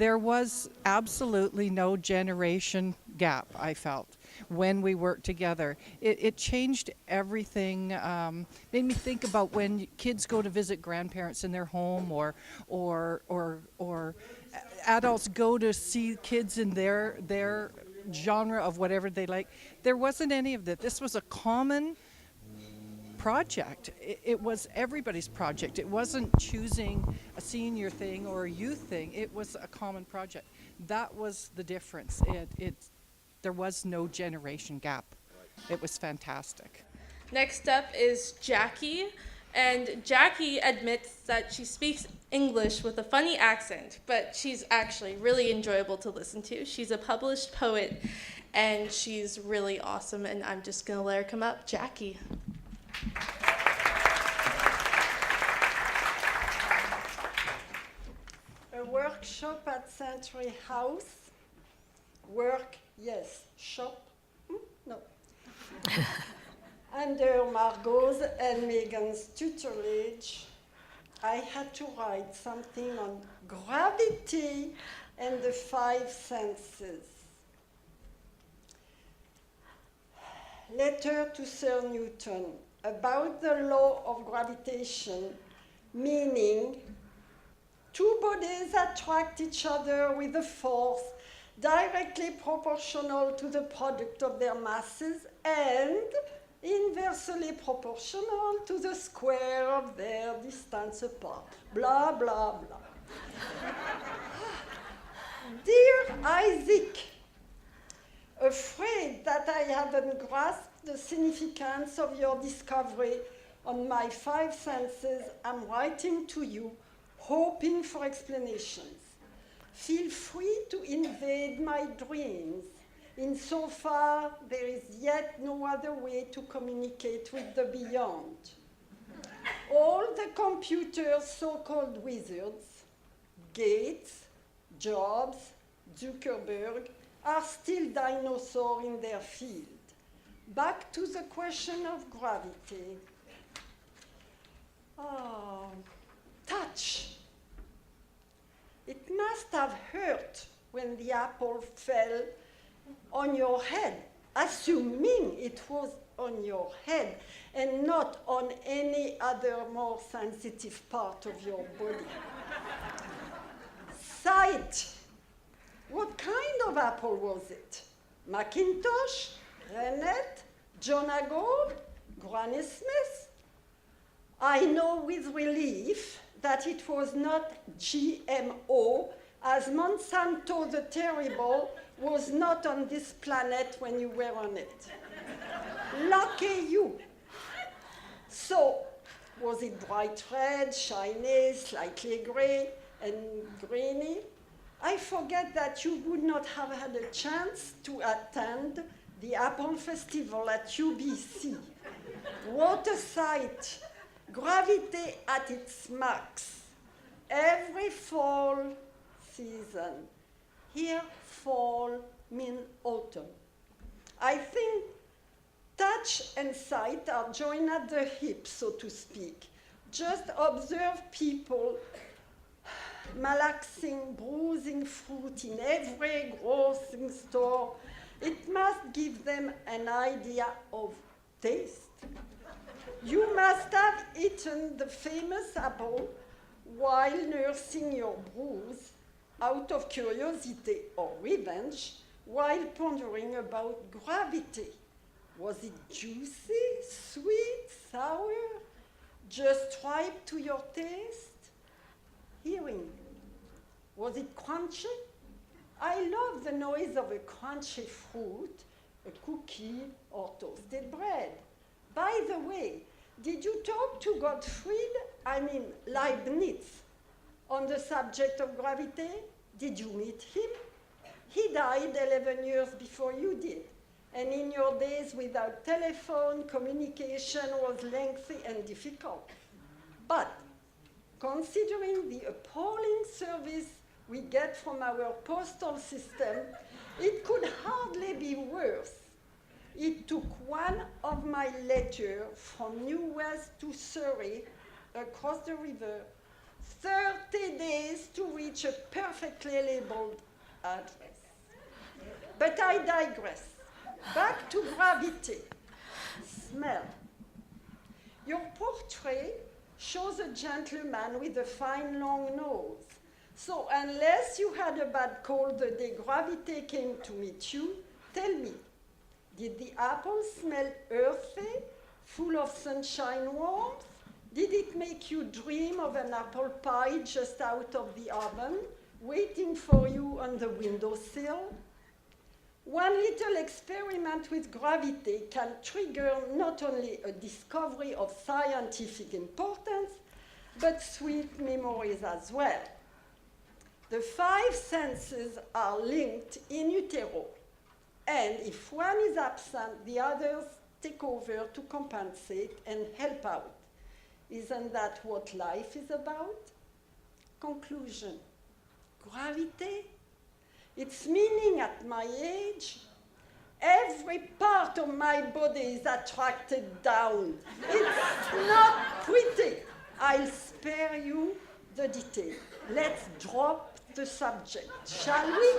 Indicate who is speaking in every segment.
Speaker 1: There was absolutely no generation gap, I felt, when we worked together. It changed everything, made me think about when kids go to visit grandparents in their home, or adults go to see kids in their genre of whatever they like. There wasn't any of that. This was a common project. It was everybody's project. It wasn't choosing a senior thing or a youth thing. It was a common project. That was the difference. There was no generation gap. It was fantastic.
Speaker 2: Next up is Jackie, and Jackie admits that she speaks English with a funny accent, but she's actually really enjoyable to listen to. She's a published poet, and she's really awesome, and I'm just gonna let her come up. Jackie.
Speaker 3: A workshop at Century House. Work, yes. Shop, no. Under Margot's and Megan's tutelage, I had to write something on gravity and the five senses. Letter to Sir Newton about the law of gravitation, meaning two bodies attract each other with a force directly proportional to the product of their masses and inversely proportional to the square of their distance apart. Blah, blah, blah. Dear Isaac, afraid that I haven't grasped the significance of your discovery on my five senses, I'm writing to you, hoping for explanations. Feel free to invade my dreams. Insofar, there is yet no other way to communicate with the beyond. All the computers, so-called wizards, Gates, Jobs, Zuckerberg, are still dinosaurs in their field. Back to the question of gravity. Oh, touch. It must have hurt when the apple fell on your head, assuming it was on your head and not on any other more sensitive part of your body. Sight. What kind of apple was it? Macintosh? Rennet? John Gould? Granny Smith? I know with relief that it was not GMO, as Monsanto the Terrible was not on this planet when you were on it. Lucky you. So, was it bright red, shiny, slightly gray, and greeny? I forget that you would not have had a chance to attend the Apple Festival at UBC. What a sight! Gravity at its max. Every fall season. Here, fall means autumn. I think touch and sight are joined at the hip, so to speak. Just observe people malaxing, bruising fruit in every grocery store. It must give them an idea of taste. You must have eaten the famous apple while nursing your bruise out of curiosity or revenge while pondering about gravity. Was it juicy, sweet, sour, just ripe to your taste? Hearing. Was it crunchy? I love the noise of a crunchy fruit, a cookie, or toasted bread. By the way, did you talk to Leibniz, on the subject of gravity? Did you meet him? He died 11 years before you did. And in your days without telephone, communication was lengthy and difficult. But considering the appalling service we get from our postal system, it could hardly be worse. It took one of my letters from New West to Surrey, across the river, 30 days to reach a perfectly labeled address. But I digress. Back to gravity. Smell. Your portrait shows a gentleman with a fine long nose. So unless you had a bad cold the day gravity came to meet you, tell me, did the apple smell earthy, full of sunshine warmth? Did it make you dream of an apple pie just out of the oven, waiting for you on the windowsill? One little experiment with gravity can trigger not only a discovery of scientific importance, but sweet memories as well. The 5 senses are linked in utero, and if one is absent, the others take over to compensate and help out. Isn't that what life is about? Conclusion. Gravity? Its meaning at my age? Every part of my body is attracted down. It's not pretty. I'll spare you the detail. Let's drop the subject, shall we?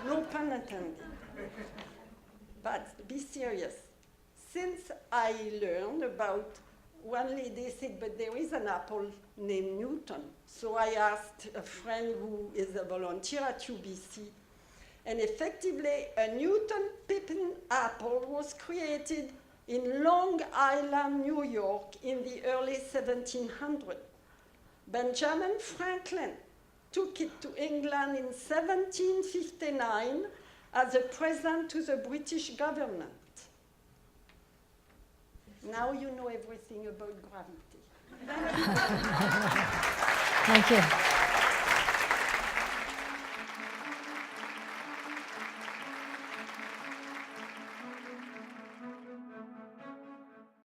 Speaker 3: No pun intended. But be serious. Since I learned about, one lady said, but there is an apple named Newton. So I asked a friend who is a volunteer at UBC, and effectively a Newton pippin apple was created in Long Island, New York in the early 1700s. Benjamin Franklin took it to England in 1759 as a present to the British government. Now you know everything about gravity.
Speaker 4: Thank you.